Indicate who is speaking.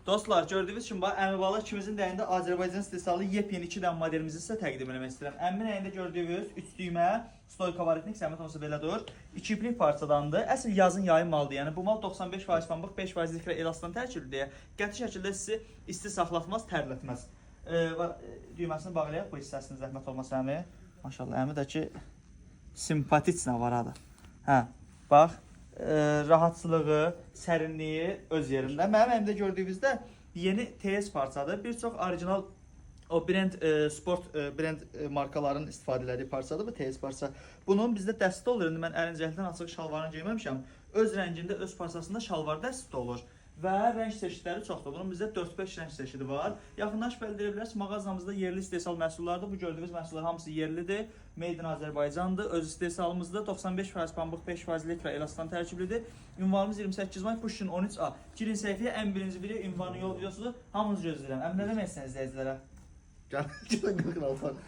Speaker 1: Dostlar, gördüyünüz kimi Əmibala ikimizin dəyində Azərbaycan istehsalı yepyeni 2 dənə modelimizi sizə təqdim etmək istəyirəm. Əmin əyində gördüyünüz 3 düymə stoyka varitnik, zəhmət olsa belə dur. 2 iplik parçadandır. Əsl yazın yayın malıdır. Yəni bu mal 95% pambıq, 5% likra elastan tərkiblidir. Qəti şəkildə sizi isti saxlatmaz, tərlətməz. Düyməsini bağlayaq bu hissəsini zəhmət olmasa əmi. Maşallah, əmi də ki simpatiklə var adı. Hə, bax. Rahatçılığı, sərinliyi öz yerində. Mənim əlimdə gördüyünüzdə yeni TS parçadır. Bir çox orijinal o brend sport brend markaların istifadə etdiyi parçadır bu TS parça. Bunun bizdə dəstə olur. İndi mən əlincəkdən açıq şalvarını geyməmişəm. Öz rəngində, öz parçasında şalvar dəstə olur. Və rəng çeşidləri çoxdur. Bunun bizdə 4-5 rəng çeşidi var. Yaxından şübhəli deyə bilərsiniz, mağazamızda yerli istehsal məhsullardır. Bu gördüyünüz məhsullar hamısı yerlidir. Made in Azərbaycandır. Öz istehsalımızda 95% pambıq, 5% likra elastan tərkiblidir. Ünvanımız 28 may Pushkin 13A. Girin səhifəyə ən birinci video ünvanı yol videosudur. Hamınızı gözləyirəm. Əminə demək istəyiniz izləyicilərə?
Speaker 2: Gəlin qalxın alsan.